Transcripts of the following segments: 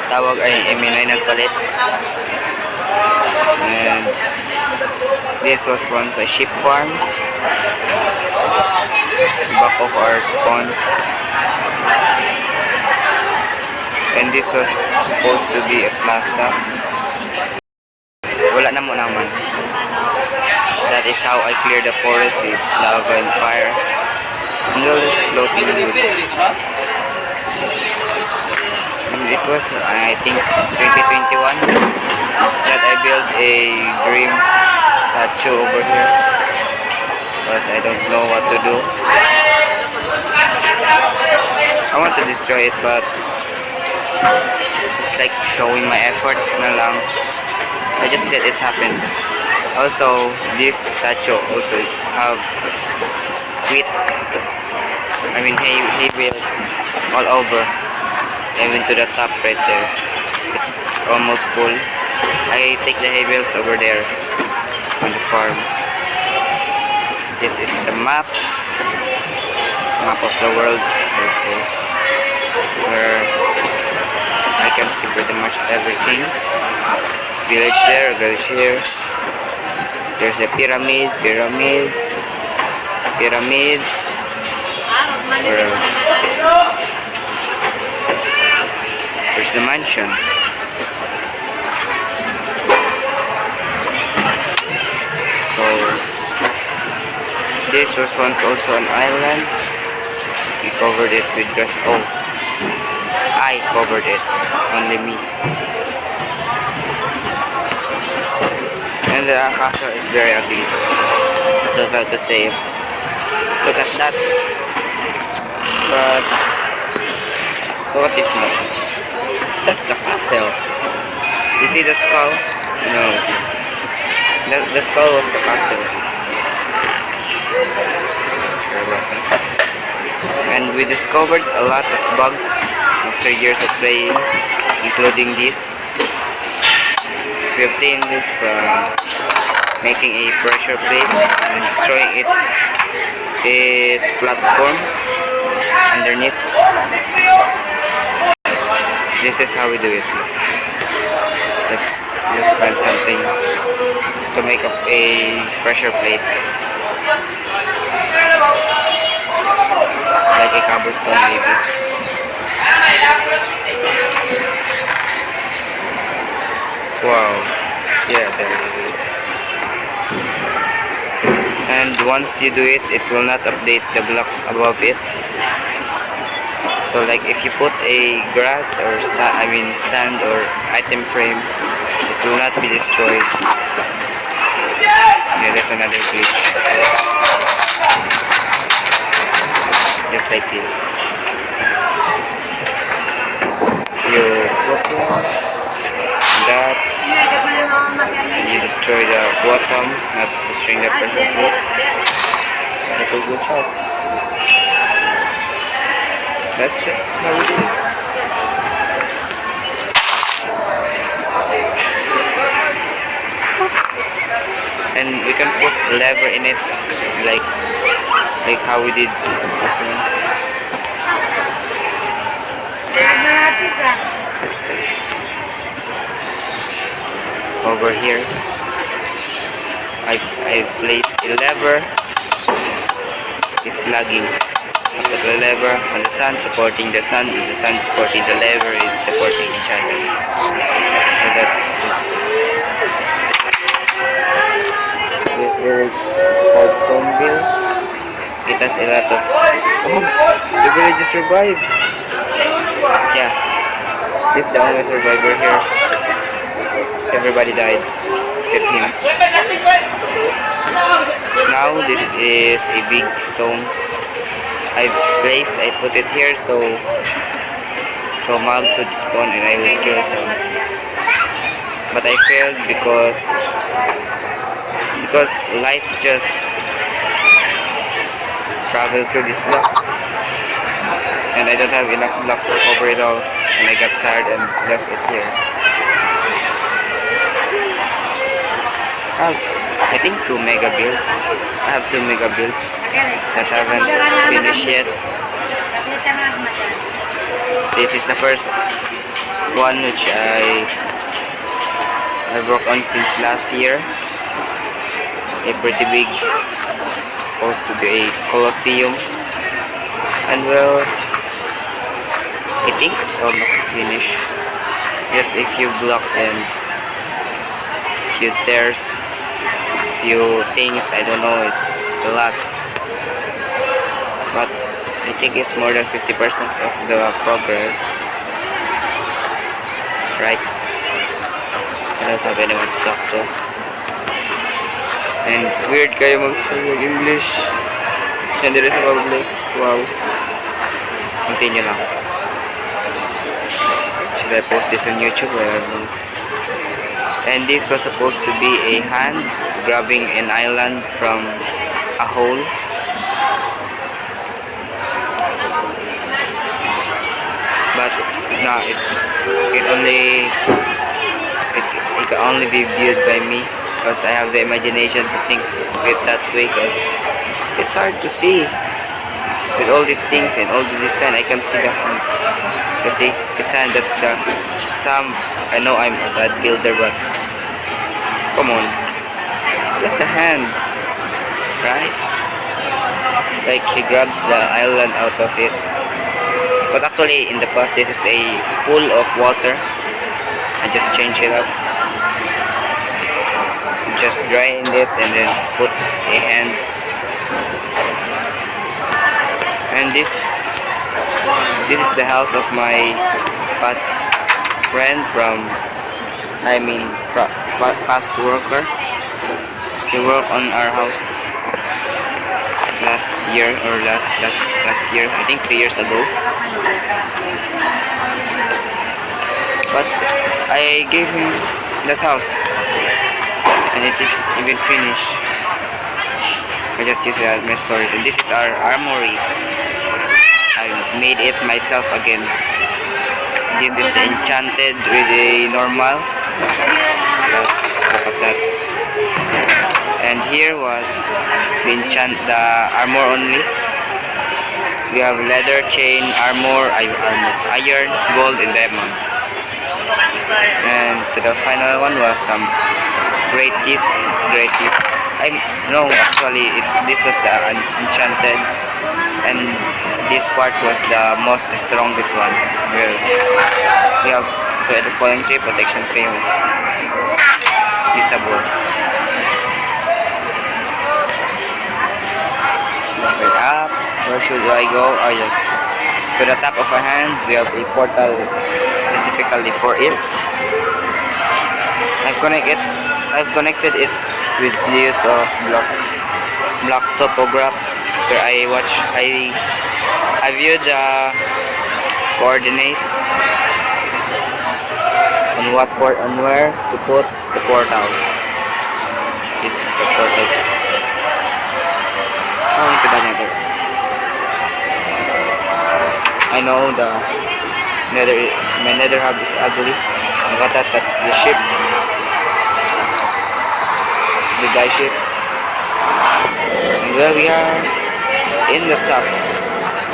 tawag ay ay nagpalit. And this was once a sheep farm back of our spawn. And this was supposed to be a plaza. Wala na mo naman. That is how I clear the forest with lava and fire. And all these floating woods. And it was, I think, 2021 that I built a dream statue over here. Because I don't know what to do. I want to destroy it, but it's like showing my effort na lang. I just let it happen. Also, this statue also have wheat. I mean hay bales all over, even to the top right there. It's almost full. I take the hay bales over there on the farm. This is the map of the world also, where I can see pretty much everything. Village there, village here. There's a pyramid. Where else? There's the mansion. So this was once also an island. We covered it with grass. Oh, I covered it. Only me. And the castle is very ugly. Don't have to say. Look at that. But look at this one. That's the castle. You see the skull? No. The skull was the castle. And we discovered a lot of bugs after years of playing, including this. We obtained it from making a pressure plate and destroying its platform underneath. This is how we do it. Let's just find something to make up a pressure plate, like a cobblestone maybe. Wow, yeah, there it is. And once you do it, it will not update the block above it. So like if you put a grass or sand or item frame, it will not be destroyed. Yeah, that's another glitch. Just like this. You put that, and you destroy the bottom, not destroying the pressure plate. That will good shot. That's just how we do it. And we can put lever in it, like how we did this one. Over here, I place a lever. It's lagging. I put the lever on the sun, supporting the sun. The sun supporting the lever is supporting each other. So that's this. This village is called Stoneville. It has a lot of. Oh, the village survived. Yeah, this is the only survivor here. Everybody died except him. Now this is a big stone I put it here so mobs would spawn and I would kill some. But I failed because light just traveled through this block and I don't have enough blocks to cover it all, and I got tired and left it here. I think 2 mega builds. I have 2 mega builds that haven't finished yet. This is the first one which I worked on since last year. A pretty big, supposed to be a Colosseum. And well, I think it's almost finished. Just a few blocks and few stairs, few things. I don't know. It's a lot, but I think it's more than 50% of the progress. Right? I don't have anyone to talk to. And weird kayo mag English. And there is a public. Wow. Continue lang. Should I post this on YouTube? I don't know. And this was supposed to be a hand grabbing an island from a hole. But no, it can only be viewed by me because I have the imagination to think of it that way, because it's hard to see with all these things and all the design. I can see the hand. You see the sand, that's the some. I know I'm a bad builder, but come on, that's a hand, right? Like he grabs the island out of it. But actually, in the past, this is a pool of water. I just change it up. Just drain it and then put a hand. And this is the house of my past friend past worker. He worked on our house last year or last year, I think 3 years ago. But I gave him that house and it is even finished. I just use it as my storage. And this is our armory. I made it myself again. This is the enchanted with a normal. Look at that. And here was the armor only. We have leather, chain, armor, iron, gold, and diamond. And the final one was some great gifts. No, actually, this was the enchanted, and this part was the most strongest one. Well, we have the falling tree protection frame, visible. Wait up. Where should I go? Oh yes, to the top of a hand. We have a portal specifically for it. I've connected it with the use of block topograph, where I viewed the coordinates on where to put the portals. This is the portal. I know my nether hub is ugly. Look at that, that's the ship. The guy ship. And well, we are in the top.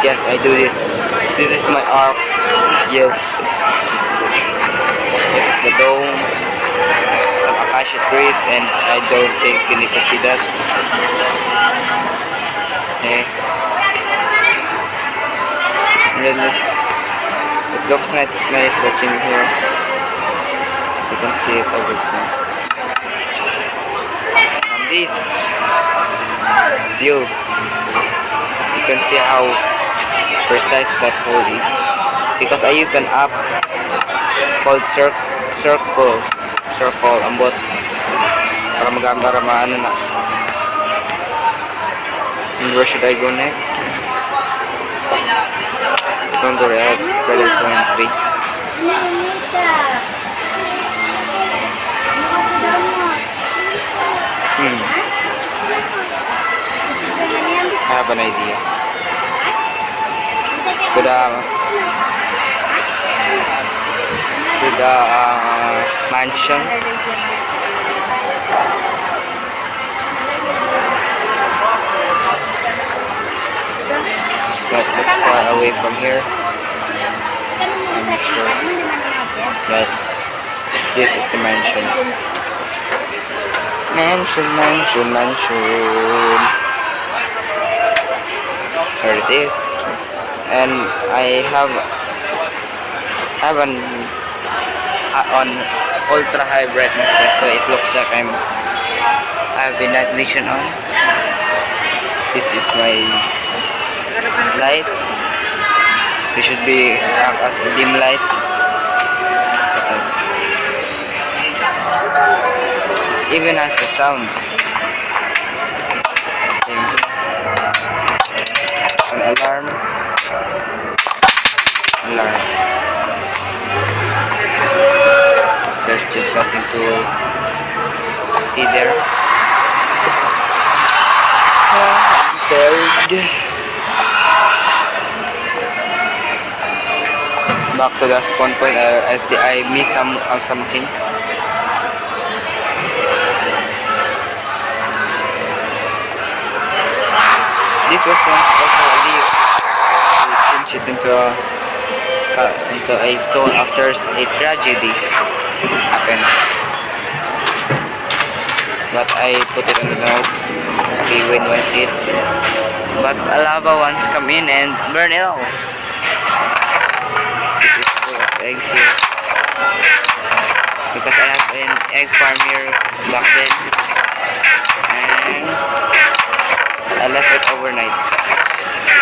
Yes, I do this. This is my arc. Yes. This is the dome. Some acacia trees, and I don't think you need to see that. Okay. And then it looks nice watching here. You can see it everything. From this view, you can see how precise that hole is. Because I use an app called Circle ambot para maano na. And where should I go next? Don't worry, I have credit point 3. I have an idea. To the mansion. It's not that far away from here. I'm sure. That's this is the mansion. Mansion. Here it is. And I have an on ultra high brightness, that's why it looks like I have the night vision on. This is my light. This should be as a dim light. Even has the sound. Same. An alarm. There's just nothing to see there. Third. Back to the spawn point. I see I miss something. This was once also a leaf. We changed it into a stone after a tragedy happened. But I put it on the notes to see when was it. But a lava once come in and burn it all. This is full of eggs here. Because I have an egg farm here back then. And I left it overnight. Yeah.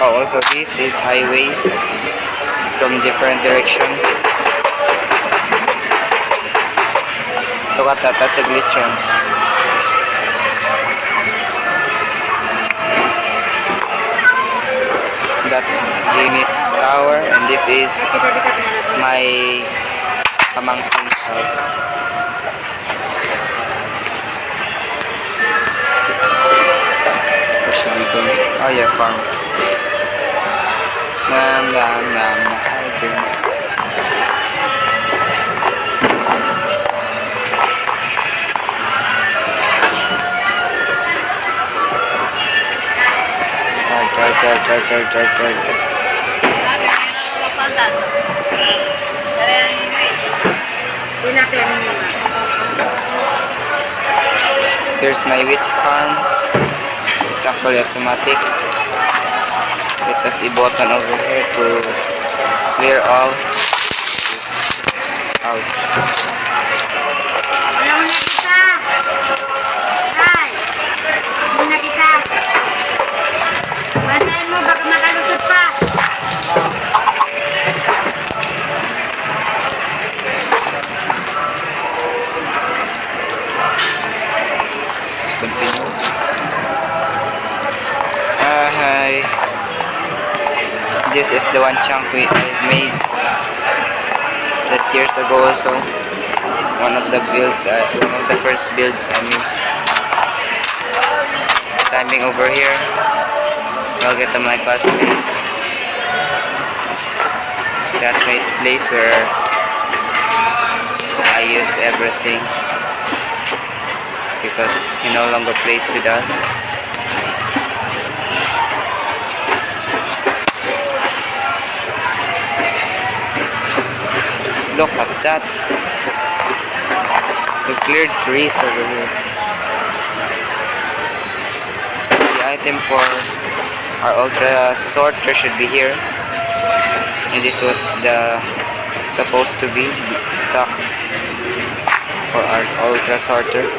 Oh, also this is highways from different directions. Look at that, that's a glitch one. That's Jamie's tower, and this is my pamangkin's house. Where should we go? Oh yeah, farm. Here's my wheat farm. It's actually automatic. It has a button over here to clear all out. Let's continue. Hi. This is the one chunk I made that years ago also. One of the builds, one of the first builds I made. Climbing over here. I'll get to my classmates. Classmates' place where I used everything because he no longer plays with us. Look at that. We cleared trees over here. The item for our ultra sorter should be here. And this was the supposed to be the stocks for our ultra sorter.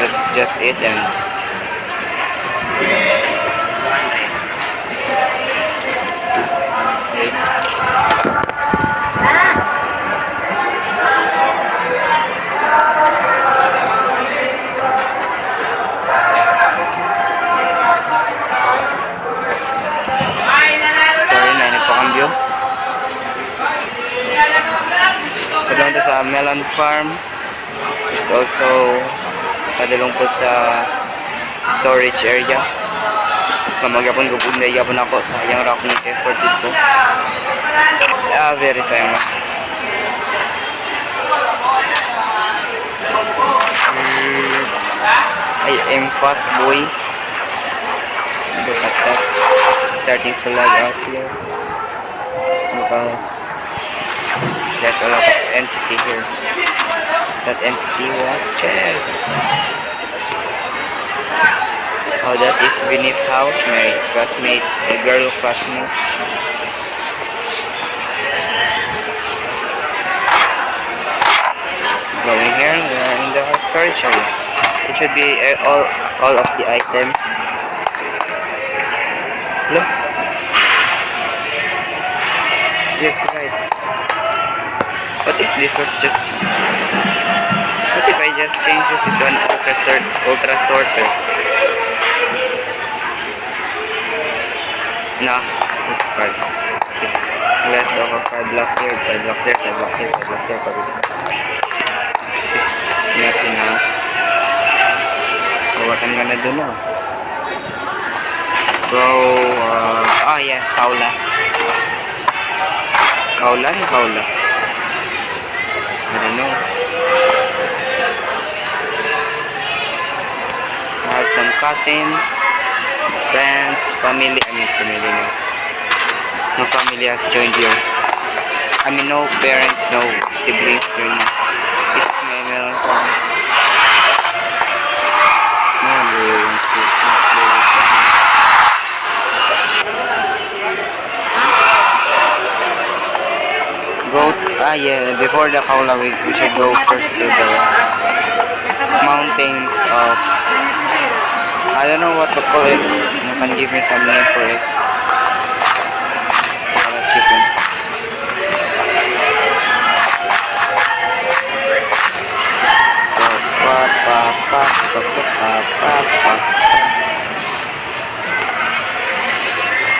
That's just it. And doon sa melon farm. It's also padalungkot sa storage area. Magapon ko pud nagyapon ako sa yang rock ng effort dito. Very sayang. I am fast boy. Look at that. It's starting to lag out here because there's a lot of entity here. That entity was chess. Oh, that is Vinny's house, my classmate, a girl classmate. Going here, we are in the storage area. It should be all of the items. Look. Yes, right. What if this was just... What if I just change it to an ultra sorter? Nah, it's card. It's less of a 5 block here, 5 block there, 5 block here, 5 block here, 5 block here. It's not enough. So what I'm gonna do now? Go, yeah, Kaula. Kaula. I don't know. I have some cousins, friends, family. Family no. No family has joined here. No parents, no siblings joined. It's my meron ko. Yeah, before the Kaula week, we should go first to the mountains of... I don't know what to call it. You can give me some name for it. Chicken.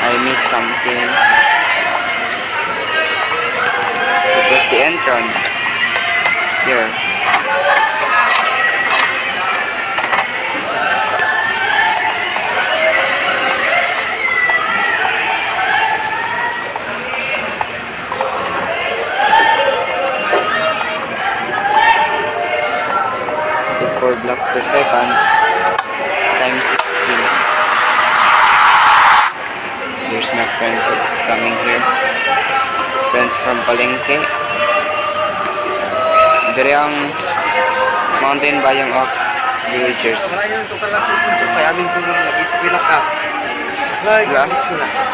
I missed something. It was the entrance. Here. Four blocks per second times 16. Here's my friend who's coming here. Friends from Palengke. Dari ang mountain biome of villagers.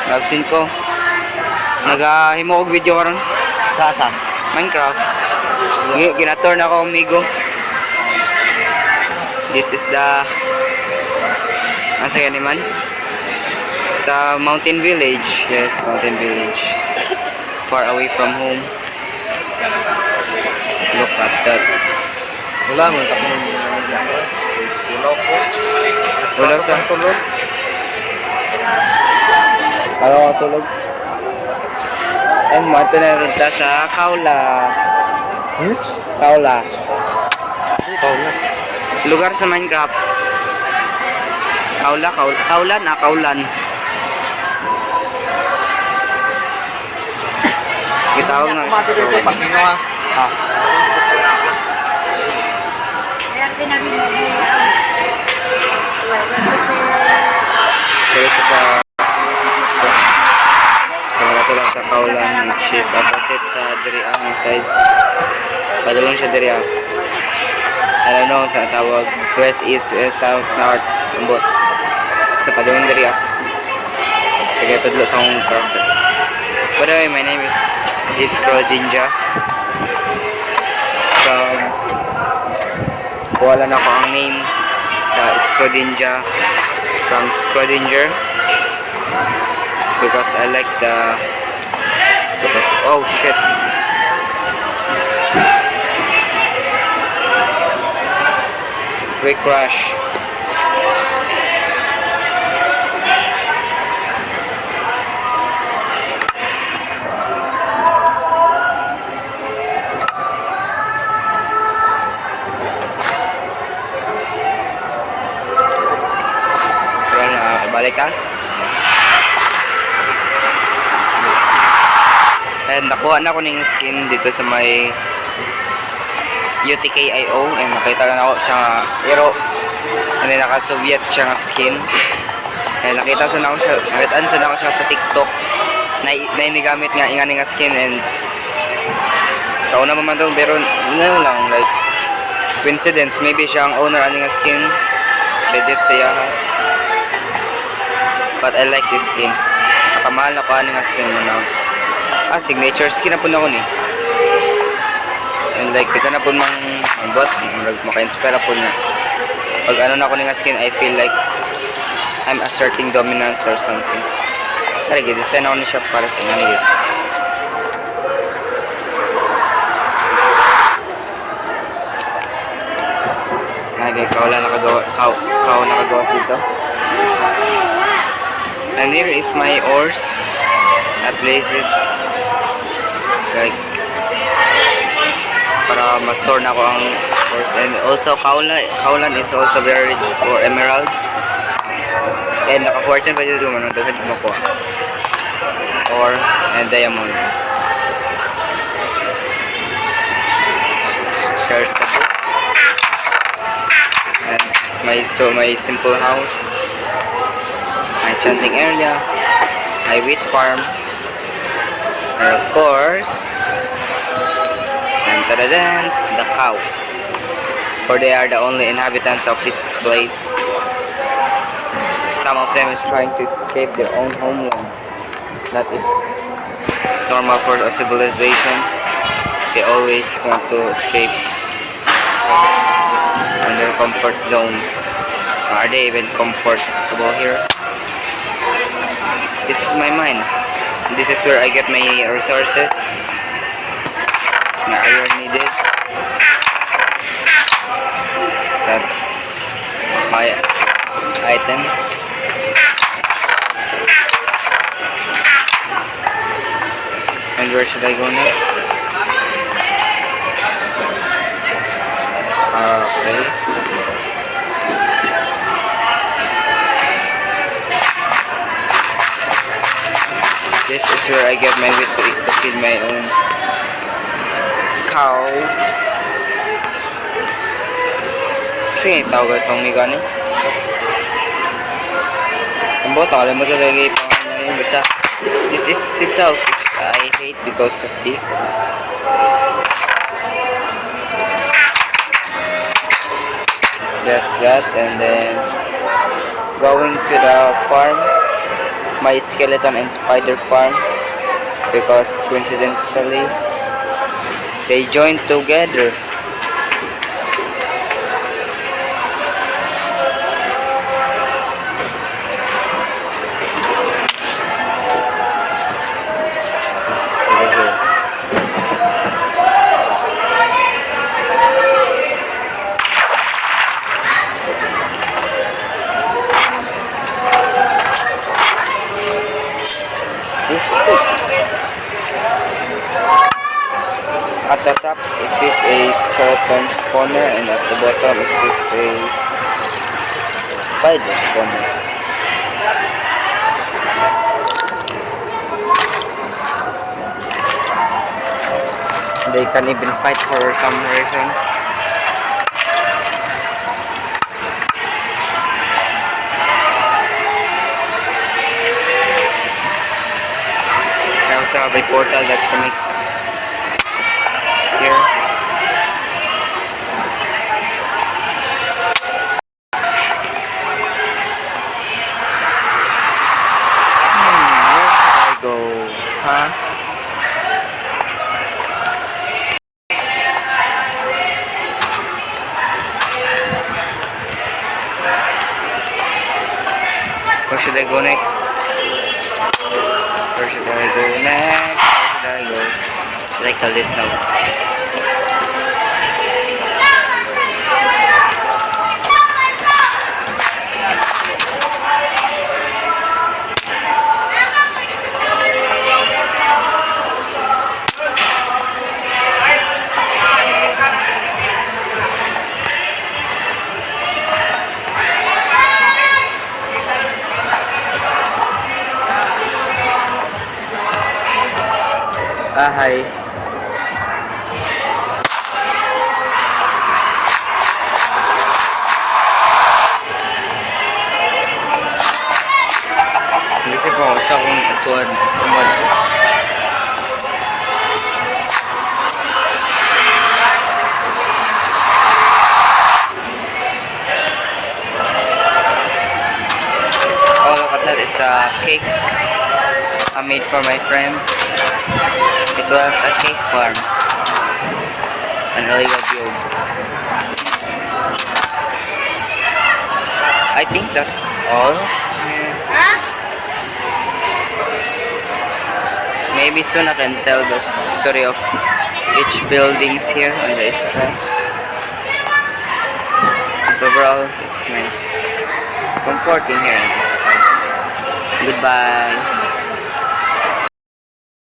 Labsin ko. Nagahimo og video karon sa Minecraft. Ginator na ako amigo. This is the nasa yan man sa mountain village. Yes, mountain village, far away from home. Look at that. Wala mo tulog sa tulog. Ano tulog? Mato na rin sa Kaula. Kaula. Lugar sa Minecraft. Kaulan. Gitawag na. Sa Kaulan, which is opposite sa Diriang side. Padulong siya Diriang. I don't know sa tawag west, east, south, north, ambot. Sa padulong Diriang. Sige, tudlo sa akong character. By the way, my name is Scrodinja. Wala na ko ang name sa Scrodinja from Scrodinger because I like the oh shit. Quick crash. Balik ka. And nakuha na ko ng skin dito sa may UTK.io and nakita na ako sa hero And then naka-Soviet siya nga skin. And nakita sa na ako siya, sa TikTok na inigamit nga ingani nga skin, and sa una pa man daw, pero ngayon lang, like coincidence, maybe siya ang owner ani nga skin, credit sa yaha. But I like this skin, nakamahal na ko ani nga skin mo na. Signature skin na po na ko ni. And like, di ka na po mang bot, maka-inspire po niya. Pag ano na ko nga skin, I feel like I'm asserting dominance or something. Kaya design ako ni siya para sa inyo. Okay, kao nakagawas dito. And here is my oars. That place is like para ma-store na ko ang oars. And also Kaulan is also very rich for emeralds. And naka-fortune pa dito man daghan mo ko. Or and diamond. There's the book. And my simple house, my chanting area, my wheat farm, and of course, and the cows, for they are the only inhabitants of this place. Some of them is trying to escape their own homeland. That is normal for a civilization. They always want to escape on their comfort zone. Are they even comfortable here? This is my mine. This is where I get my resources na iron needed. That my items. And where should I go next? Okay. This is where I get my wheat to feed my own cows. Sige, tawag sa mga gani. Ang bota, alam mo talaga yung pangalan yung basta. This is himself. I hate because of this. Just that, and then going to the farm, my skeleton and spider farm, because coincidentally they joined together. At the top exists a skeleton spawner, and at the bottom exists a spider spawner. They can even fight for some reason. I also have a portal that connects here. Where should I go? Huh? Where should I go next? Where should I go next? Where should I go? Should I call this now? Hi. likod. Sumod. Oh, look at that. It's a cake I made for my friend. It was a cake farm. An Iliad Yog. I think that's all. Maybe soon I can tell the story of each buildings here on the Israel. Overall, it's nice. Comforting here in Israel. Goodbye.